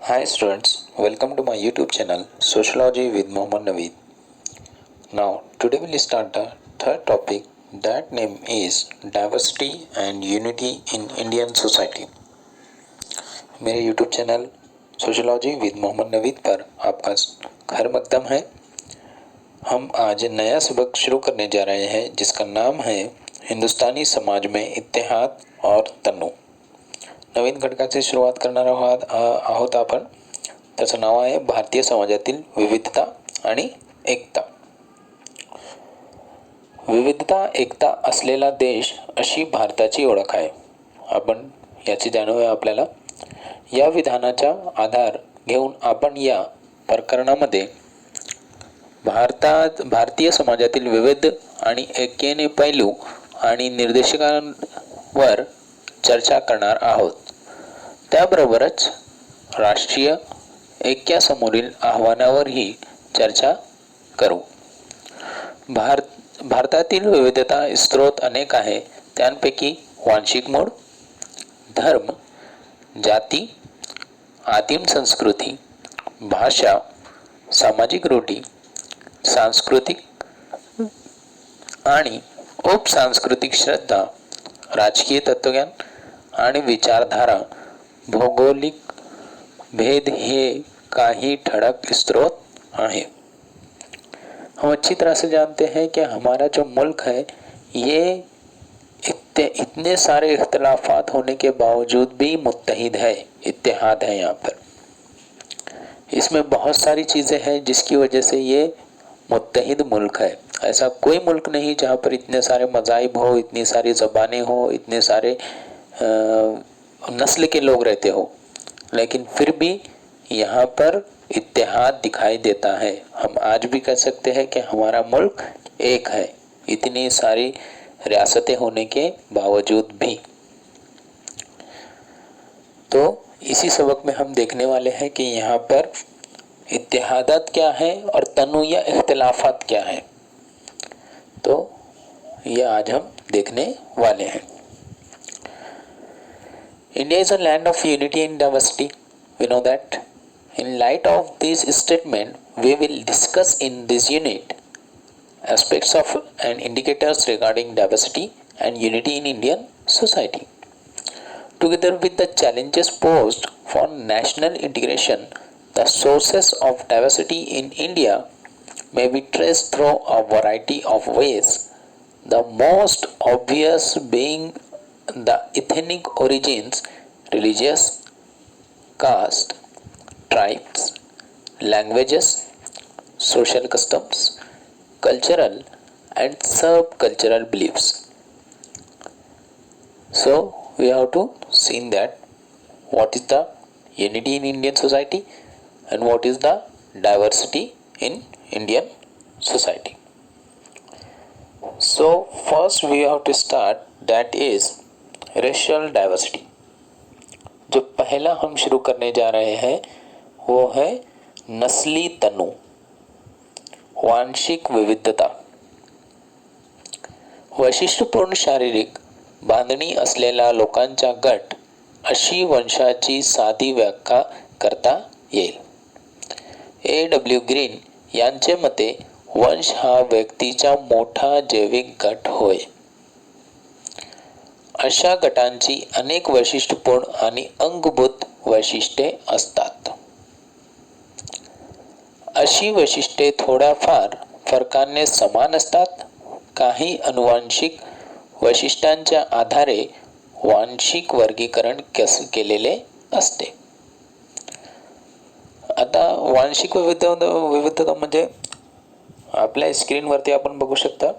Hi students, welcome to my YouTube channel Sociology with Mohammed Naveed. Now, today we'll start the third topic that name is diversity and unity in Indian society. मेरे YouTube channel sociology with Mohammad Naveed पर आपका खैर मकदम है। हम आज नया सबक शुरू करने जा रहे हैं जिसका नाम है हिंदुस्तानी समाज में इत्तेहाद और तन्नू। नवीन घटकाची सुरुवात करणार आहोत आपण. त्याचं नाव आहे भारतीय समाजातील विविधता आणि एकता. विविधता एकता असलेला देश अशी भारताची ओळख आहे. आपण याची जाणीव आहे आपल्याला. या विधानाचा आधार घेऊन आपण या प्रकरणामध्ये भारतीय समाजातील विविध आणि ऐक्याने पैलू आणि निर्देशकांवर चर्चा करणार आहोत. त्याबरोबरच राष्ट्रीय ऐक्यासमोरील आव्हानावरही चर्चा करू. भारतातील विविधता स्रोत अनेक आहे. त्यांपैकी वांशिक मूळ, धर्म, जाती, आदिम संस्कृती, भाषा, सामाजिक रूढी, सांस्कृतिक आणि उपसांस्कृतिक श्रद्धा, राजकीय तत्वज्ञान आणि विचारधारा, भौगोलिक भेद हे काही ठळक स्रोत हैं. हम अच्छी तरह से जानते हैं कि हमारा जो मुल्क है ये इतने सारे इख्तलाफात होने के बावजूद भी मुत्तहिद है, इत्तेहाद है. यहाँ पर इसमें बहुत सारी चीज़ें हैं जिसकी वजह से ये मुत्तहिद मुल्क है. ऐसा कोई मुल्क नहीं जहाँ पर इतने सारे मज़ाहिब हो, इतनी सारी ज़बानें हो, इतने सारे नस्ल के लोग रहते हो, लेकिन फिर भी यहाँ पर इत्तेहाद दिखाई देता है. हम आज भी कह सकते हैं कि हमारा मुल्क एक है, इतनी सारी रियासतें होने के बावजूद भी. तो इसी सबक में हम देखने वाले हैं कि यहाँ पर इत्तेहादात क्या है और तनु या इख्तिलाफात क्या है. तो ये आज हम देखने वाले हैं. India is a land of unity and diversity. We know that. In light of this statement, we will discuss in this unit aspects of and indicators regarding diversity and unity in Indian society. Together with the challenges posed for national integration, the sources of diversity in India may be traced through a variety of ways. The most obvious being the ethnic origins, religious, caste, tribes, languages, social customs, cultural and subcultural beliefs. So we have to see that what is the unity in Indian society and what is the diversity in Indian society. So first we have to start, that is racial diversity. जो पहला हम शुरू करने जा रहे हैं वो है नस्ली तनु, वांशिक विविधता. वैशिष्ट्यपूर्ण शारीरिक बांधणी असलेला लोकांचा गट अशी वंशाची साधी व्याख्या करता येईल. A.W. ग्रीन यांचे मते वंश हा व्यक्तीचा मोठा जैविक गट होय. अशा गटांची अनेक वैशिष्ट्यपूर्ण आणि अंगभूत वैशिष्ट्ये असतात. अशी वैशिष्ट्ये थोड्याफार फरकाने समान असतात. काही अनुवांशिक वैशिष्ट्यांच्या आधारे वांशिक वर्गीकरण केलेले असते. आता वांशिक विविधता म्हणजे आपल्या स्क्रीनवरती आपण बघू शकता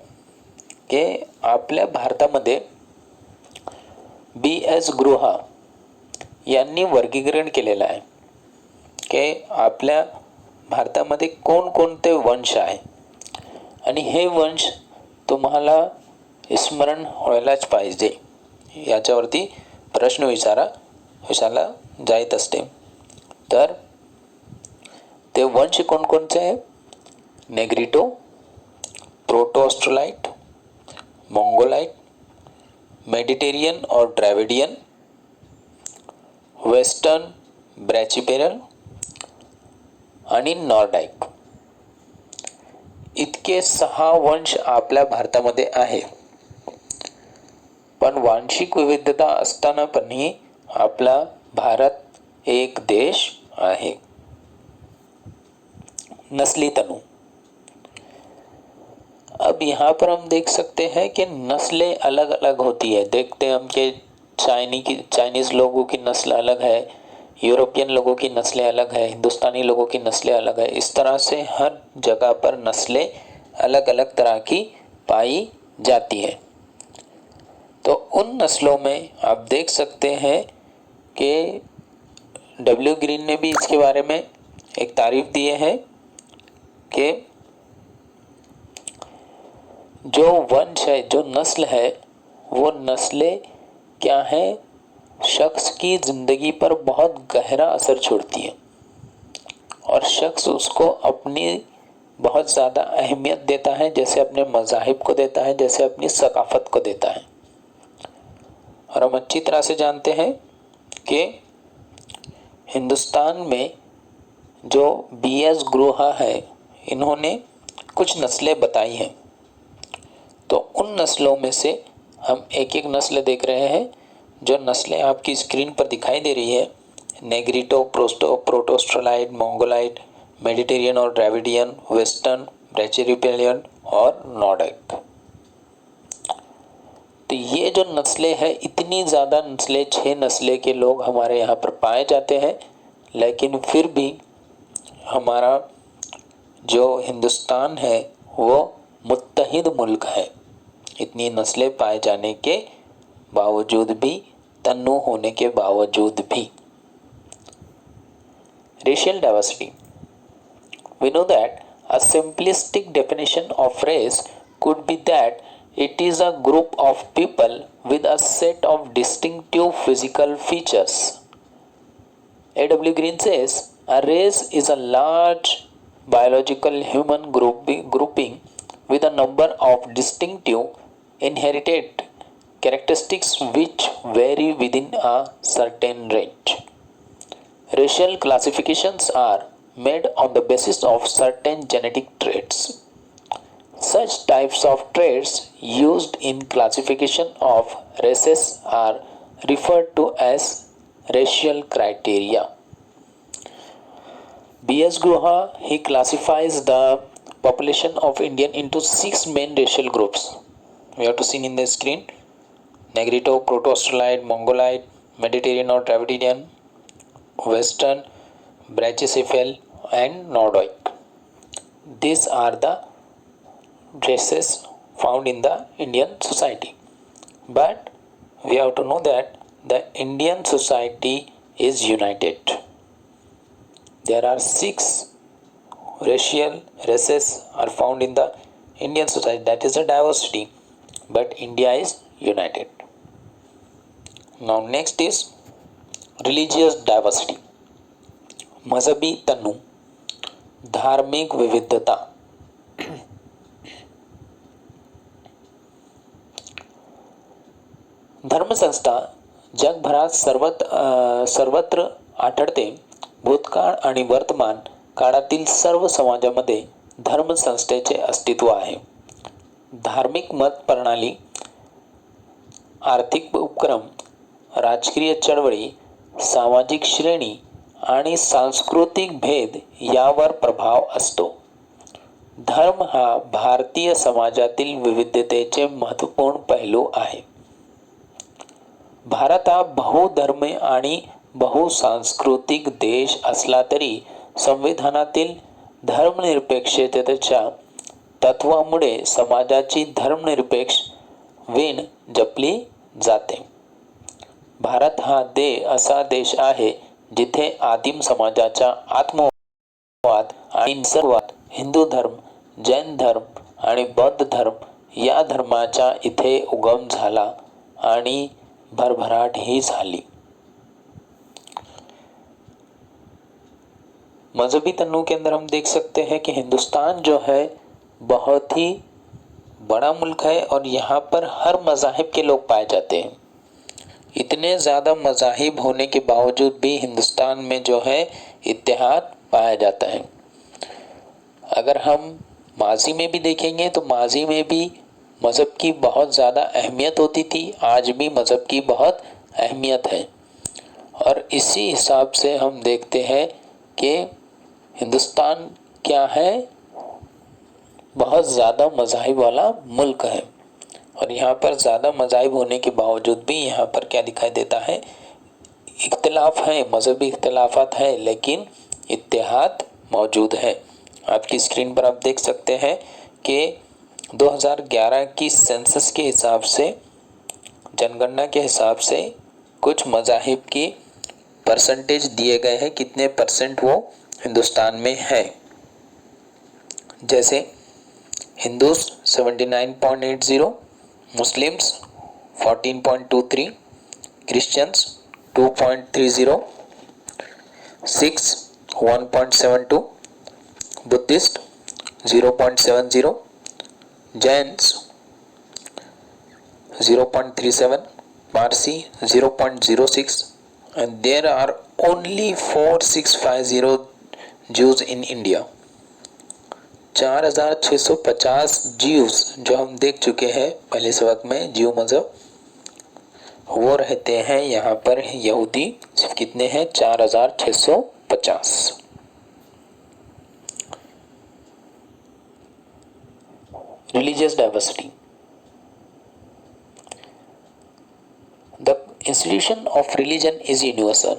की आपल्या भारतामध्ये B.S. गृहा यांनी वर्गीकरण केलेलं आहे की आपल्या भारतामध्ये कोणकोणते वंश आहे आणि हे वंश तुम्हाला स्मरण व्हायलाच पाहिजे याच्यावरती प्रश्न विचारला जात असते. तर ते वंश कोणकोणते आहे? नेग्रिटो, प्रोटो ऑस्ट्रोलाइट, मंगोलाइट, मेडिटेरियन और ड्राविडियन, वेस्टर्न ब्रैचिपेरल, आणि नॉर्डाईक. इतके 6 वंश आपल्या भारतामध्ये आहे. पण वांशिक विविधता असताना पण आपला भारत एक देश आहे. नस्ली तनु. अब यहाँ पर हम देख सकते हैं कि नस्लें अलग अलग होती है. देखते हैं हम कि चाइनीज लोगों की नस्ल अलग है, यूरोपियन लोगों की नस्लें अलग है, हिंदुस्तानी लोगों की नस्लें अलग है. इस तरह से हर जगह पर नस्लें अलग अलग तरह की पाई जाती है. तो उन नस्लों में आप देख सकते हैं कि डब्ल्यू ग्रीन ने भी इसके बारे में एक तारीफ दी है कि जो वंश है, जो नस्ल है, वो नस्लें क्या है, शख्स की जिंदगी पर बहुत गहरा असर छोड़ती है और शख्स उसको अपनी बहुत ज़्यादा अहमियत देता है, जैसे अपने मज़ाहिब को देता है, जैसे अपनी सकाफ़त को देता है. और हम अच्छी तरह से जानते हैं कि हिंदुस्तान में जो BS गुहा है, इन्होंने कुछ नस्लें बताई हैं. तो उन नस्लों में से हम एक एक नस्ल देख रहे हैं. जो नस्लें आपकी स्क्रीन पर दिखाई दे रही है, नेग्रिटो, प्रोटोस्ट्रोलाइड, मोंगोलाइड, मेडिटेरियन और ड्राविडियन, वेस्टर्न, ब्रैचिरिपेलियन और नॉर्डिक. तो ये जो नस्लें हैं, इतनी ज़्यादा नस्लें, 6 नस्लें के लोग हमारे यहाँ पर पाए जाते हैं. लेकिन फिर भी हमारा जो हिंदुस्तान है वो मुत्तहिद मुल्क है. इतनी नस्लें पाए जाने के बावजूद भी, तन्नु होने के बावजूद भी. Racial diversity. We know that a simplistic definition of race could be that it is a group of people with a set of distinctive physical features. A.W. Green says, a race is a large biological human grouping with a number of distinctive inherited characteristics which vary within a certain range. Racial classifications are made on the basis of certain genetic traits. Such types of traits used in classification of races are referred to as racial criteria. B.S. Guha, he classifies the population of India into 6 main racial groups. We have to see in the screen: Negrito, Proto-Australide, Mongolide, Mediterranean or Dravidian, Western, Brachycephal and Nordic. These are the races found in the Indian society. But we have to know that the Indian society is united. There are 6 racial races are found in the Indian society. That is a diversity, but India is united. Now next is religious diversity. मजहबी तनु, धार्मिक विविधता. धर्मसंस्था जगभरात सर्वत्र आढळते. भूतकाळ आणि वर्तमान काळातील सर्व समाजामध्ये धर्मसंस्थेचे अस्तित्व आहे. धार्मिक मत प्रणाली, आर्थिक उपक्रम, राजकीय चळवळी, सामाजिक श्रेणी आणि सांस्कृतिक भेद यावर प्रभाव असतो. धर्म हा भारतीय समाजातील विविधतेचे महत्त्वपूर्ण पैलू आहे. भारत हा बहुधर्मी आणि बहुसांस्कृतिक देश असला तरी संविधानातील धर्मनिरपेक्षतेच्या तत्वामुळे समाजाची धर्मनिरपेक्ष वीण जपली जाते. भारत हा असा देश आहे जिथे आदिम समाजाचा आत्मवाद आणि निसर्गवाद, हिंदू धर्म, जैन धर्म आणि बौद्ध धर्म या धर्माचा इथे उगम झाला आणि भरभराट ही झाली. मजहबी तन्नु के अंदर हम देख सकते हैं कि हिंदुस्तान जो है बहुत ही बड़ा मुल्क है और यहाँ पर हर मज़ाहिब के लोग पाए जाते हैं. इतने ज़्यादा मज़ाहिब होने के बावजूद भी हिंदुस्तान में जो है इत्तेहाद पाया जाता है. अगर हम माजी में भी देखेंगे तो माजी में भी मज़हब की बहुत ज़्यादा अहमियत होती थी, आज भी मज़हब की बहुत अहमियत है। और इसी हिसाब से हम देखते हैं कि हिंदुस्तान क्या है, बहुत ज़्यादा मज़ाहिब वाला मुल्क है। और यहाँ पर ज़्यादा मज़ाहिब होने के बावजूद भी यहाँ पर क्या दिखाई देता है, इख्तिलाफ है, मज़हबी इख्तिलाफात है, लेकिन इत्तेहाद मौजूद है। आपकी स्क्रीन पर आप देख सकते हैं कि 2011 की सेंसस के हिसाब से, जनगणना के हिसाब से कुछ मज़ाहिब की परसेंटेज दिए गए हैं, कितने परसेंट वो हिंदुस्तान में है। जैसे Hindus 79.80, Muslims 14.23, Christians 2.30, Sikhs 1.72, Buddhist 0.70, Jains 0.37, Parsi 0.06, and there are only 4650 Jews in India। 4650 जीव्स जो हम देख चुके हैं पहले सबक में, जीव मज़हब, वो रहते हैं यहाँ पर। यहूदी सिर्फ कितने हैं, 4650। Religious diversity. The institution of religion is universal.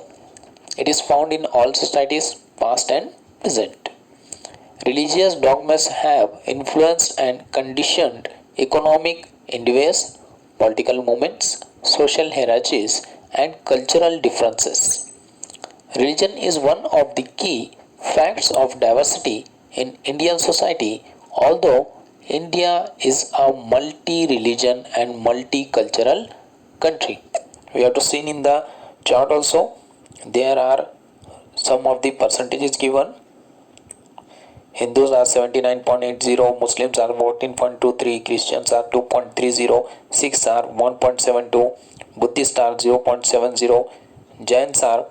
It is found in all societies, past and present. Religious dogmas have influenced and conditioned economic endeavors, political movements, social hierarchies, and cultural differences. Religion is one of the key facts of diversity in Indian society, although India is a multi-religion and multicultural country. We have to see in the chart also, there are some of the percentages given. Hindus are 79.80, Muslims are 14.23, Christians are 2.30, Sikhs are 1.72, Buddhists are 0.70, Jains are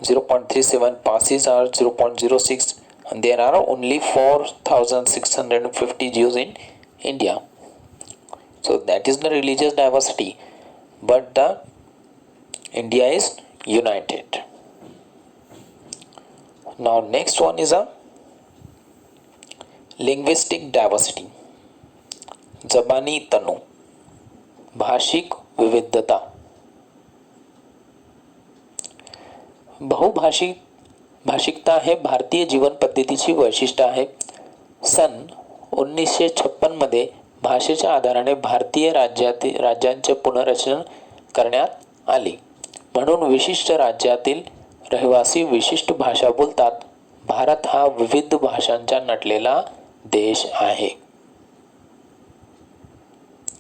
0.37, Parsis are 0.06, and there are only 4,650 Jews in India. So that is the religious diversity, but the India is united. Now next one is a linguistic diversity, ज़बानी तनु, भाषिक विविधता। भाषिकता है भारतीय जीवन पद्धतीची वैशिष्ट्य आहे। सन 1956 मध्ये भाषेच्या आधाराने भारतीय राज्यांचे पुनर्रचना करण्यात आली, म्हणून विशिष्ट राज्यातील रहिवासी विशिष्ट भाषा बोलतात। भारत हा विविध भाषांचा नटलेला देश आहे।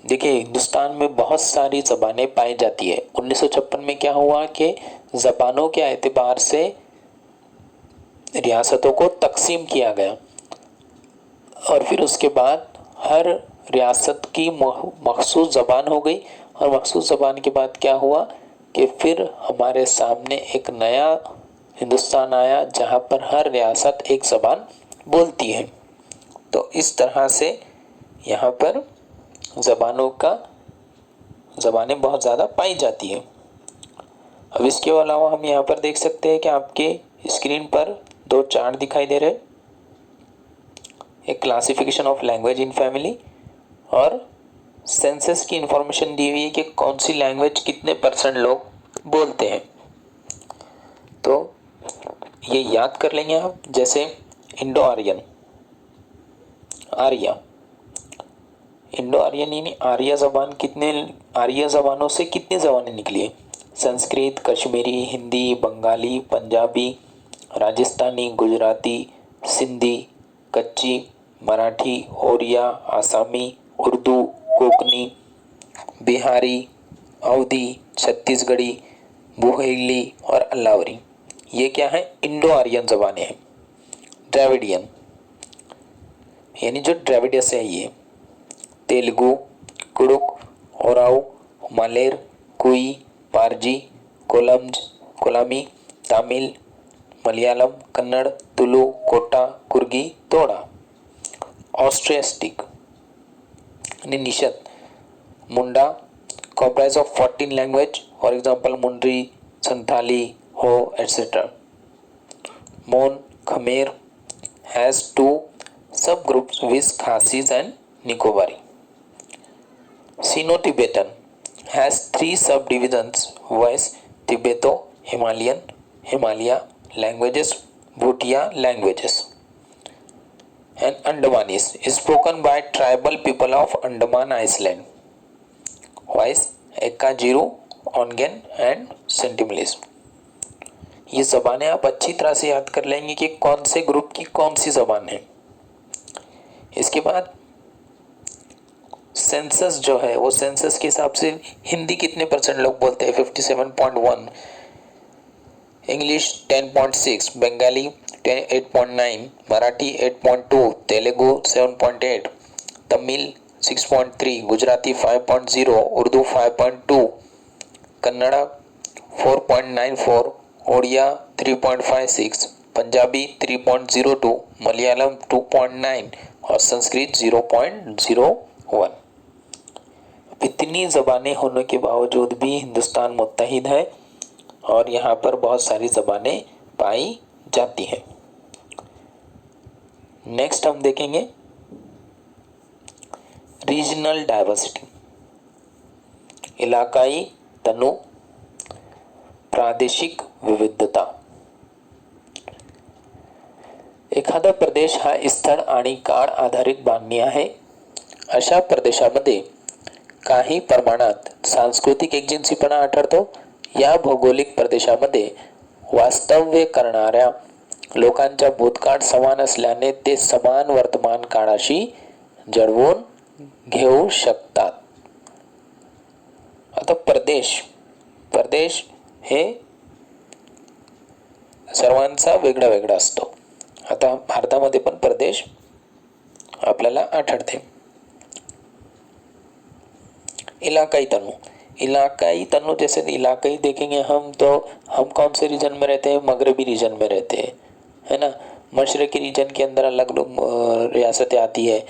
देखिए, हिंदुस्तान में बहुत सारी ज़बानें पाई जाती है। 1956 में क्या हुआ कि ज़बानों के एतबार से रियासतों को तकसीम किया गया, और फिर उसके बाद हर रियासत की मखसूस ज़बान हो गई, और मखसूस ज़बान के बाद क्या हुआ कि फिर हमारे सामने एक नया हिंदुस्तान आया जहाँ पर हर रियासत एक ज़बान बोलती है। तो इस तरह से यहाँ पर ज़बानें बहुत ज़्यादा पाई जाती है। अब इसके अलावा हम यहाँ पर देख सकते हैं कि आपके स्क्रीन पर दो चार्ट दिखाई दे रहे हैं, एक classification of language in family और सेंसस की इंफॉर्मेशन दी हुई है कि कौन सी लैंग्वेज कितने % लोग बोलते हैं। तो ये याद कर लेंगे आप, जैसे इंडो आर्यन, इंडो आर्यन यानी आर्य ज़बानों से कितनी ज़बानें निकली है? संस्कृत, कश्मीरी, हिंदी, बंगाली, पंजाबी, राजस्थानी, गुजराती, सिंधी, कच्ची, मराठी, ओरिया, आसामी, उर्दू, कोंकणी, बिहारी, अवधी, छत्तीसगढ़ी, बुहेली और अल्लावरी। ये क्या है? इंडो आर्यन ज़बानें हैं। द्रविडियन यानी जो द्रविड़ से है, ये तेलुगु, कुडुक, ओराव, मलेर, कुई, पारजी, कोलामी, तमिल, मलयालम, कन्नड़, तुलु, कोटा, कुर्गी, तोड़ा। ऑस्ट्रियास्टिक यानी निषद, मुंडा comprise of 14 language, for example Mundri, Santali, Ho, etc. Mon, Khmer has two subgroups with Khasis and Nicobar. Sino-Tibetan has three subdivisions with Tibeto-Himalayan, Himalaya languages, Bhutia languages. And Andamanese is spoken by tribal people of Andaman Island. Wise, Ekkajiru, Ongen and Sentinelese. ये ज़बानें आप अच्छी तरह से याद कर लेंगे कि कौन से ग्रुप की कौन सी ज़बान है। इसके बाद सेंसस जो है वो सेंसस के हिसाब से हिंदी कितने परसेंट लोग बोलते हैं 57.1, इंग्लिश 10.6, बंगाली 8.9, मराठी 8.2, तेलुगु 7.8, तमिल 6.3, गुजराती 5.0, उर्दू 5.2, कन्नड़ा 4.94, ओडिया 3.56, पंजाबी 3.02, मलयालम 2.9 और संस्कृत 0.01। इतनी ज़बानें होने के बावजूद भी हिंदुस्तान मुत्तहिद है और यहाँ पर बहुत सारी ज़बानें पाई जाती हैं। नेक्स्ट हम देखेंगे रीजनल डाइवर्सिटी, इलाकाई तनु, प्रादेशिक विविधता। एखादा प्रदेश हा स्थळ आणि काळ आधारित बांधणी आहे। अशा प्रदेशामध्ये काही प्रमाणात सांस्कृतिक एकजिनसीपणा आढळतो। या भौगोलिक प्रदेशामध्ये वास्तव्य करणाऱ्या लोकांचा भूतकाळ समान असल्याने ते समान वर्तमान काळाशी जुळवून घेऊ शकतात। आता प्रदेश हे सर्वांचा वेगळा वेगळा असतो। आता भारतामध्ये पण प्रदेश आपल्याला आढळते। इलाकाई तनु जैसे इलाकाई देखेंगे हम तो हम कौन से रीजन में रहते हैं, मगरबी रीजन में रहते हैं, है ना। मशरकी रीजन के अंदर अलग रियासतें आती है,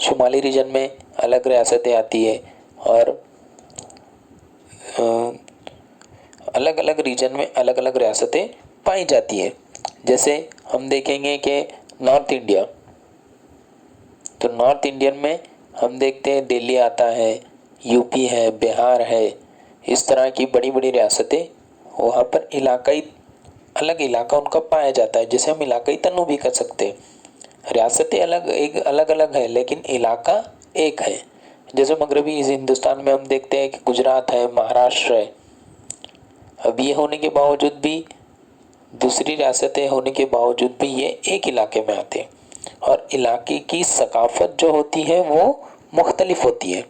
शुमाली रीजन में अलग रियासतें आती है और अलग अलग रीजन में अलग अलग रियासतें पाई जाती है। जैसे हम देखेंगे कि नॉर्थ इंडिया, तो नॉर्थ इंडियन में हम देखते हैं दिल्ली आता है, यूपी है, बिहार है, इस तरह की बड़ी बड़ी रियासतें, वहाँ पर इलाकाई अलग इलाका उनका पाया जाता है, जिसे हम इलाकाई तनु भी कर सकते हैं। रियासतें अलग अलग है लेकिन इलाका एक है। जैसे मगरबी हिंदुस्तान में हम देखते हैं कि गुजरात है, महाराष्ट्र है। अब ये होने के बावजूद भी, दूसरी रियासतें होने के बावजूद भी ये एक इलाके में आते हैं और इलाके की सकाफत जो होती है वो मुख्तलिफ होती है।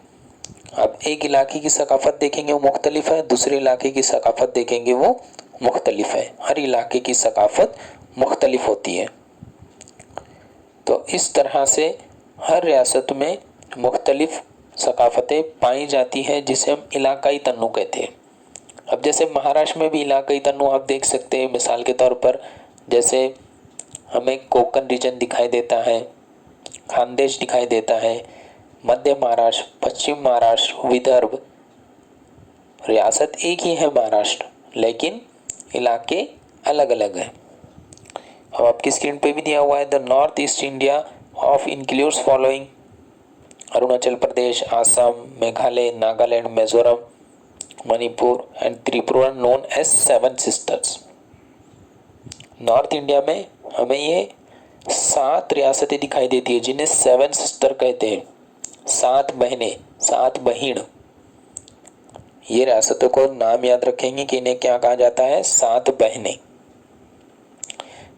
अब एक इलाके की सकाफत देखेंगे वो मुख्तलिफ है, दूसरे इलाके की सकाफत देखेंगे वो मुख्तलिफ है। हर इलाके की सकाफत मुख्तलिफ होती है। तो इस तरह से हर रियासत में मुख्तलिफ सकाफतें पाई जाती है, जिसे हम इलाकाई तन्नु कहते हैं। अब जैसे महाराष्ट्र में भी इलाकाई तन्नु आप देख सकते हैं। मिसाल के तौर पर जैसे हमें कोंकण रीजन दिखाई देता है, खानदेश दिखाई देता है, मध्य महाराष्ट्र, पश्चिम महाराष्ट्र, विदर्भ। रियासत एक ही है महाराष्ट्र, लेकिन इलाके अलग अलग हैं। अब आपकी स्क्रीन पे भी दिया हुआ है, the north east India of includes following: Arunachal Pradesh, Assam, Meghalaya, Nagaland, Mizoram, Manipur and Tripura, known as 7 sisters. North India में हमें ये 7 रियासतें दिखाई देती है, जिन्हें 7 सिस्टर कहते हैं, 7 बहनें, 7 बहिण। ये रियासतों को नाम याद रखेंगे कि इन्हें क्या कहा जाता है, 7 बहनें।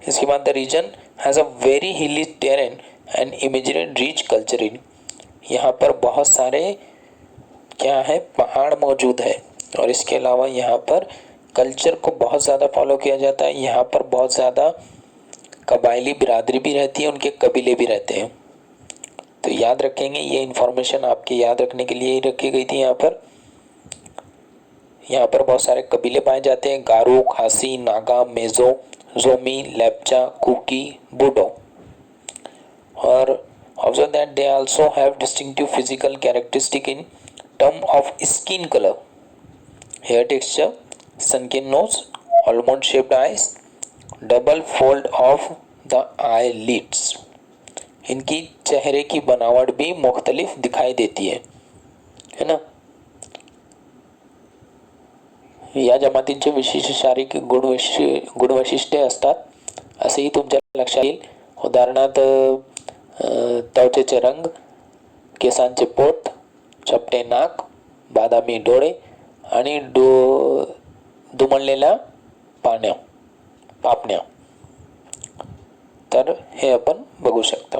इसके बाद the region has a very hilly terrain and imaginary rich culture in. यहाँ पर बहुत सारे क्या है, पहाड़ मौजूद है और इसके अलावा यहाँ पर कल्चर को बहुत ज़्यादा फॉलो किया जाता है। यहाँ पर बहुत ज़्यादा कबायली बिरादरी भी रहती है, उनके कबीले भी रहते हैं। तो याद रखेंगे, ये इन्फॉर्मेशन आपके याद रखने के लिए ही रखी गई थी। यहाँ पर बहुत सारे कबीले पाए जाते हैं: गारो, खासी, नागा, मेजो, जोमी, लेप्चा, कुकी, बूडो। और Observe that they also have distinctive physical characteristic in term of skin color, hair texture, sunken nose, almond shaped eyes, double fold of the eyelids. इनकी चेहरे की बनावट भी मुख्तलिफ दिखाई देती है ना. या जमातींचे विशिष्ट शारीरिक गुणवैशिष्ट्ये असतात असेही तुमच्या लक्षात येईल. उदाहरणार्थ त्वचेचे रंग, केसांचे पोत, चपटे नाक, बादामी डोळे आणि दुमळलेल्या पापण्या. तर हे अपन बघू शकता.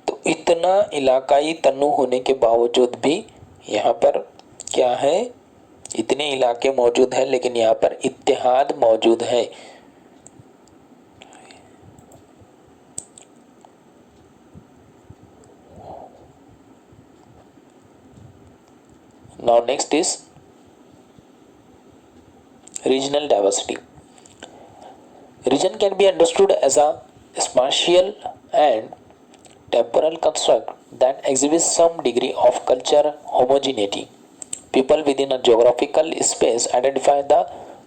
तो इतना इलाकाई तन्नु होने के बावजूद भी यहाँ पर क्या है, इतने इलाके मौजूद हैं लेकिन यहाँ पर इत्तेहाद मौजूद है. Now next is regional diversity. Region can be understood as a spatial and temporal construct that exhibits some degree of culture homogeneity. People within a geographical space identify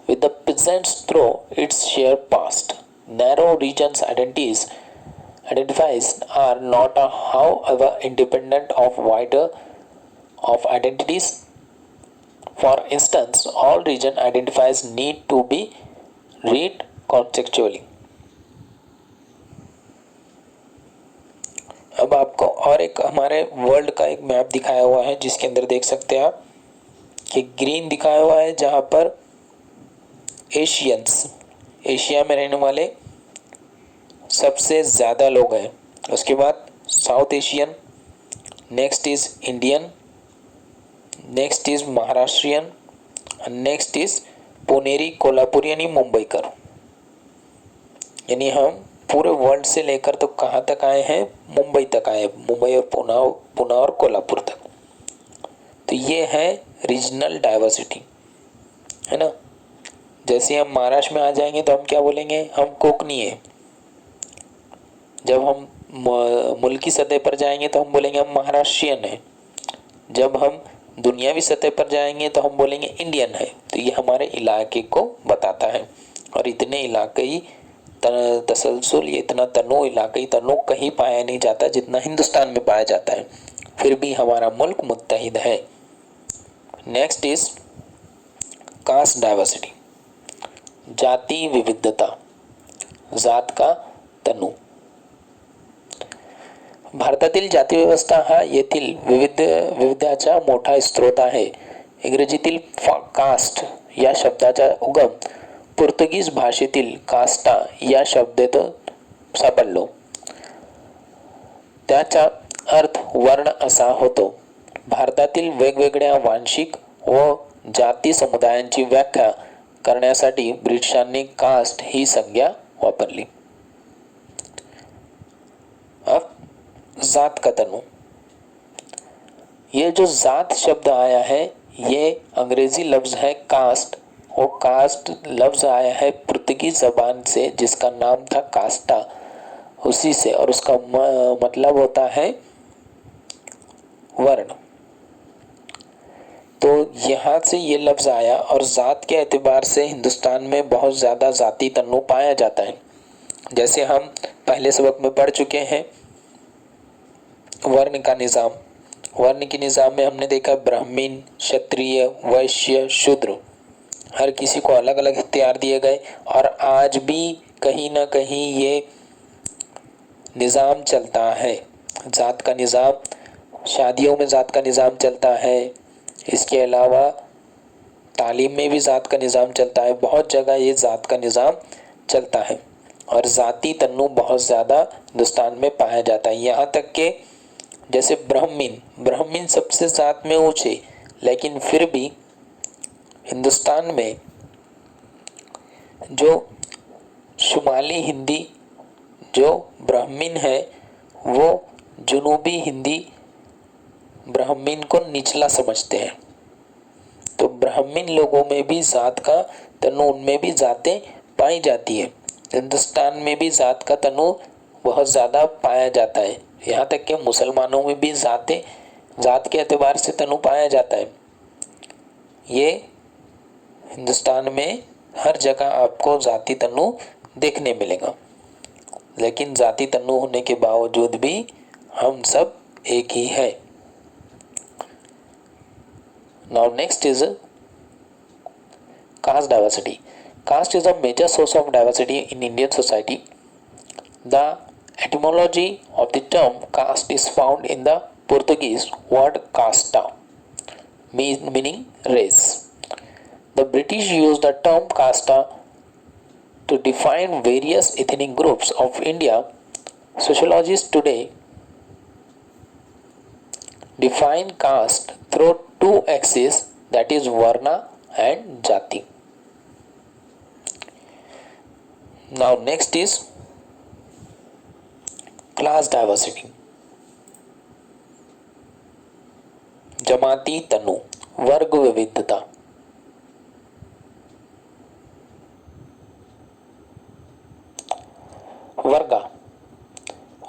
with the present through its shared past. Narrow regions identifies are not however independent of wider of identities. For instance, all region identifiers need to be read contextually. अब आपको और एक हमारे world का एक map दिखाया हुआ है जिसके अंदर देख सकते हैं आप कि ग्रीन दिखाया हुआ है जहाँ पर एशियंस, एशिया में रहने वाले सबसे ज़्यादा लोग हैं. उसके बाद south Asian, next is Indian, next is Maharashtrian, next is Puneri, Kolhapuri यानी मुंबईकर. यानी हम पूरे वर्ल्ड से लेकर तो कहाँ तक आए हैं, मुंबई तक आए, मुंबई और पुणे और कोल्हापुर तक. तो ये है रीजनल डाइवर्सिटी, है ना. जैसे हम महाराष्ट्र में आ जाएंगे तो हम क्या बोलेंगे, हम कोकनी है. जब हम मुल्की सतह पर जाएंगे तो हम बोलेंगे हम महाराष्ट्रियन है. जब हम दुनियावी सतह पर जाएंगे तो हम बोलेंगे इंडियन है. तो ये हमारे इलाके को बताता है. और इतने इलाकई तसलसल, ये इतना तनु इलाकई तनु कहीं पाया नहीं जाता जितना हिंदुस्तान में पाया जाता है. फिर भी हमारा मुल्क मुत्तहिद है. नेक्स्ट इज कास्ट डायवर्सिटी, जाति विविधता, जात का तनु. भारतातील जाती व्यवस्था हा येथील विविधतेचा मोठा स्रोत आहे. इंग्रजीतील कास्ट या शब्दाचा उगम पोर्तुगीज भाषेतील कास्टा या शब्दातून सापडलो. त्याचा अर्थ वर्ण असा होतो. भारतातील वेगवेगळ्या वांशिक व जाती समुदायांची व्याख्या करण्यासाठी ब्रिटिशांनी कास्ट ही संज्ञा वापरली. अब जात का तनु, ये जो जात शब्द आया है ये अंग्रेजी लफ्ज है कास्ट. वो कास्ट लफ्ज आया है पुर्तगीज जबान से जिसका नाम था कास्टा, उसी से, और उसका मतलब होता है वर्ण. तो यहाँ से ये लफ्ज आया. और जात के एतबार से हिंदुस्तान में बहुत ज़्यादा जाति तन्नु पाया जाता है. जैसे हम पहले सबक में पढ़ चुके हैं वर्ण का निज़ाम. वर्ण के निज़ाम में हमने देखा ब्राह्मण, क्षत्रिय, वैश्य, शूद्र, हर किसी को अलग अलग इख्तियार दिए गए. और आज भी कहीं ना कहीं ये निज़ाम चलता है, जात का निज़ाम. शादियों में जात का निज़ाम चलता है. इसके अलावा तालीम में भी जात का निज़ाम चलता है. बहुत जगह ये जात का निज़ाम चलता है. और जाति तन्नु बहुत ज़्यादा हिंदुस्तान में पाया जाता है. यहाँ तक कि जैसे ब्राह्मण सबसे जात में ऊंचे, लेकिन फिर भी हिंदुस्तान में जो शुमाली हिंदी जो ब्राह्मण है वो जुनूबी हिंदी ब्राह्मण को निचला समझते हैं. तो ब्राह्मण लोगों में भी जात का तनु, उनमें भी जातें पाई जाती है. हिंदुस्तान में भी जात का तनु बहुत ज़्यादा पाया जाता है। यहाँ तक कि मुसलमानों में भी जात के एतबार से तनु पाया जाता है। ये हिंदुस्तान में हर जगह आपको जाति तनु देखने मिलेगा, लेकिन जाति तनु होने के बावजूद भी हम सब एक ही है। Now next is caste diversity. Caste is a major source of diversity in Indian society. The etymology of the term caste is found in the Portuguese word casta, meaning race. The British used the term casta to define various ethnic groups of India. Sociologists today define caste through two axes, that is varna and jati. Now next is class diversity. जमाती तनु, वर्ग विविधता।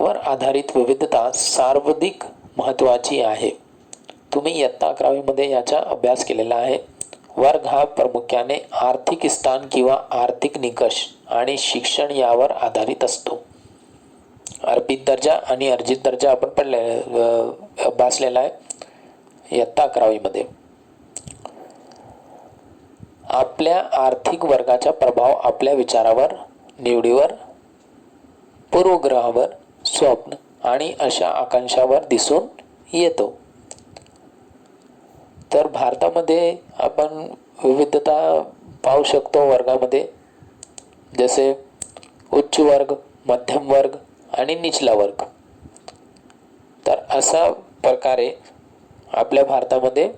वर आधारित विविधता सर्वाधिक महत्त्वाची आहे। तुम्ही इयत्ता 11वी मध्ये याचा अभ्यास केलेला आहे। वर्ग हा प्रामुख्याने आर्थिक स्थान किंवा आर्थिक निकष आणि शिक्षण यावर आधारित असतो। अर्पित दर्जा आणि अर्जित दर्जा आपण अभ्यासलेला आहे इयत्ता 11वी मध्ये। आपल्या आर्थिक वर्गाचा प्रभाव आपल्या विचारावर, निवडीवर, पूर्वग्रहावर, स्वप्न आणि अशा आकांक्षावर दिसून येतो। तर भारतामध्ये आपण विविधता पाहू शकतो वर्गामध्ये, जसे उच्च वर्ग, मध्यम वर्ग आणि निचला वर्ग। तर अशा प्रकारे आपल्या भारतामध्ये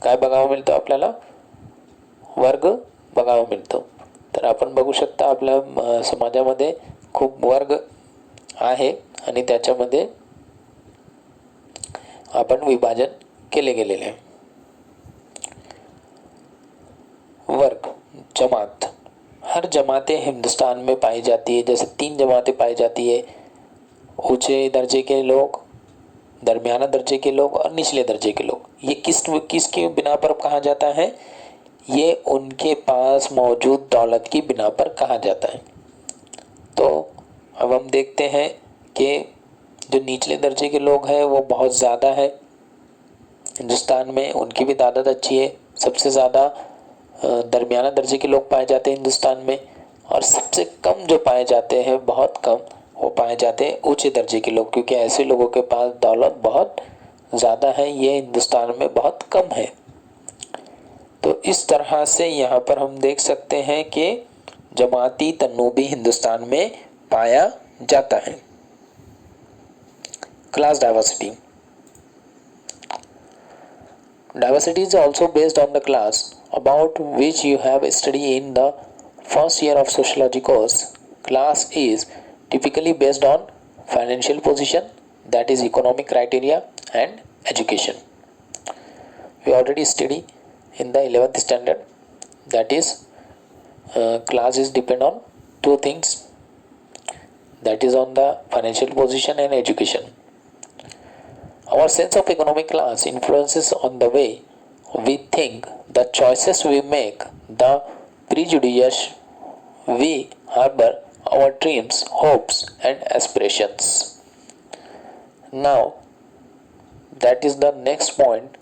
काय बघावं मिळतं, आपल्याला वर्ग बघावं मिळतो। तर आपण बघू शकता आपल्या समाजामध्ये खूप वर्ग आहे आणि त्याच्यामध्ये आपण विभाजन केले गेलेले आहे। वर्ग, जमात, हर जमातें हिंदुस्तान में पाई जाती है। जैसे 3 जमातें पाई जाती है, ऊंचे दर्जे के लोग, दरमियाना दर्जे के लोग और निचले दर्जे के लोग। ये किसके बिना पर कहा जाता है, ये उनके पास मौजूद दौलत की बिना पर कहा जाता है। तो अब हम देखते हैं कि जो निचले दर्जे के लोग हैं वो बहुत ज़्यादा है हिंदुस्तान में, उनकी भी तादाद अच्छी है। सबसे ज़्यादा दरमियाना दर्जे के लोग पाए जाते हैं हिंदुस्तान में, और सबसे कम जो पाए जाते हैं, बहुत कम वो पाए जाते हैं ऊंचे दर्जे के लोग, क्योंकि ऐसे लोगों के पास दौलत बहुत ज़्यादा है, ये हिंदुस्तान में बहुत कम है। तो इस तरह से यहाँ पर हम देख सकते हैं कि जमाती तन्नु भी हिंदुस्तान में पाया जाता है। Class diversity, diversity is also based on the class about which you have studied in the first year of sociology course. Class is typically based on financial position, that is economic criteria, and education. We already studied in the 11th standard, that is class is depend on two things, that is on the financial position and education. Our sense of economic class influences on the way we think, the choices we make, the prejudices we harbor, our dreams, hopes and aspirations. Now that is the next point,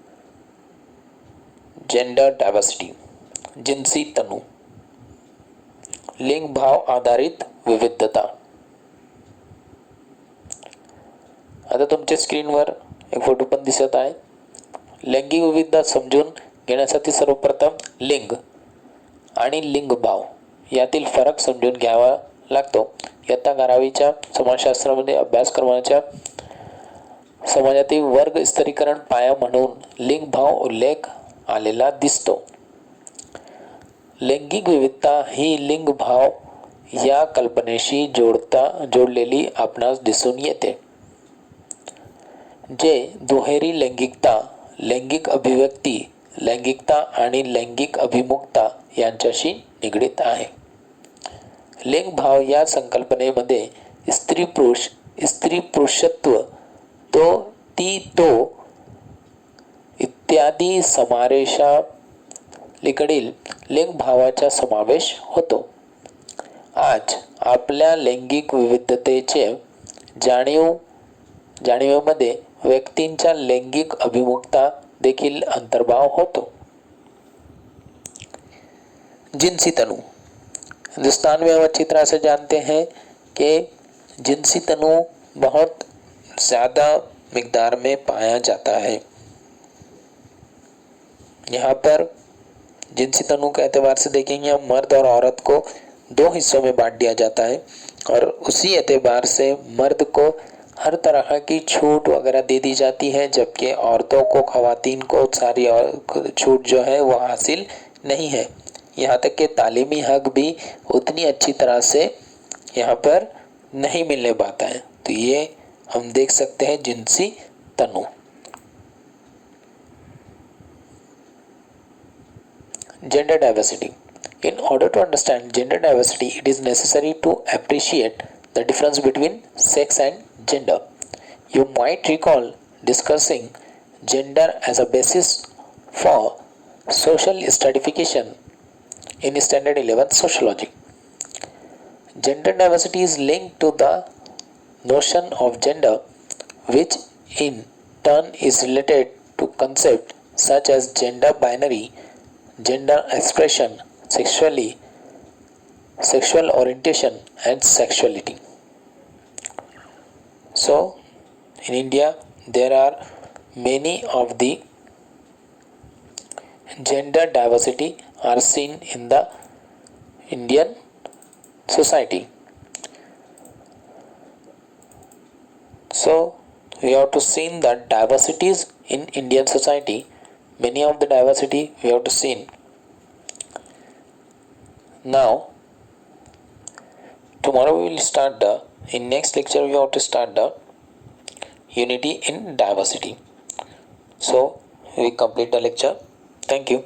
gender diversity, जिन्सी तनु, लिंग भाव आधारित विविधता। आता तुमच्या स्क्रीनवर एक photo पण दिसत आहे। लैंगिक विविधता समजून घेण्यासाठी सर्वप्रथम लिंग आणि लिंग भाव यातील फरक समजून घ्यावा लागतो। इयत्ता 11वीच्या समाजशास्त्रामध्ये अभ्यासक्रमाच्या समाजातील वर्ग स्तरीकरण पाया म्हणून लिंग भाव उल्लेख आलेला दिसतो। लैंगिक विविधता ही लिंग भाव या कल्पनेशी जोडलेली आपणास दिसून येते, जे दुहेरी लैंगिकता, लैंगिक अभिव्यक्ती, लैंगिकता आणि लैंगिक अभिमुखता यांच्याशी निगडित आहे। लिंग भाव या संकल्पनेमध्ये स्त्री पुरुष, स्त्री पुरुषत्व, तो ती तो इत्यादी समारेषालीकडील लिंग भावाचा समावेश होतो. आज आपल्या लैंगिक विविधतेचे जाणीवेमध्ये व्यक्तींच्या लैंगिक अभिमुखता देखील अंतर्भाव होतो. जिनसी तनु. हिंदुस्तान में हम अच्छी तरह से जानते हैं कि जिनसी तनु बहुत ज़्यादा मिकदार में पाया जाता है. यहाँ पर जिनसी तनु के एतबार से देखेंगे हम, मर्द और औरत को दो हिस्सों में बांट दिया जाता है और उसी एतबार से मर्द को हर तरह की छूट वगैरह दे दी जाती है, जबकि औरतों को, ख़वातीन को सारी छूट जो है वो हासिल नहीं है. यहाँ तक कि तालीमी हक भी उतनी अच्छी तरह से यहाँ पर नहीं मिलने पाता है. तो ये हम देख सकते हैं जिनसी तनु. Gender diversity. In order to understand gender diversity, it is necessary to appreciate the difference between sex and gender. You might recall discussing gender as a basis for social stratification in Standard 11 Sociology. Gender diversity is linked to the notion of gender, which in turn is related to concepts such as gender binary, gender expression, sexual orientation and sexuality. So in India there are many of the gender diversity are seen in the Indian society. So we have to see the diversities in Indian society. Many of the diversity we have to see. Now tomorrow we will start in next lecture we have to start the unity in diversity. So we complete the lecture. Thank you.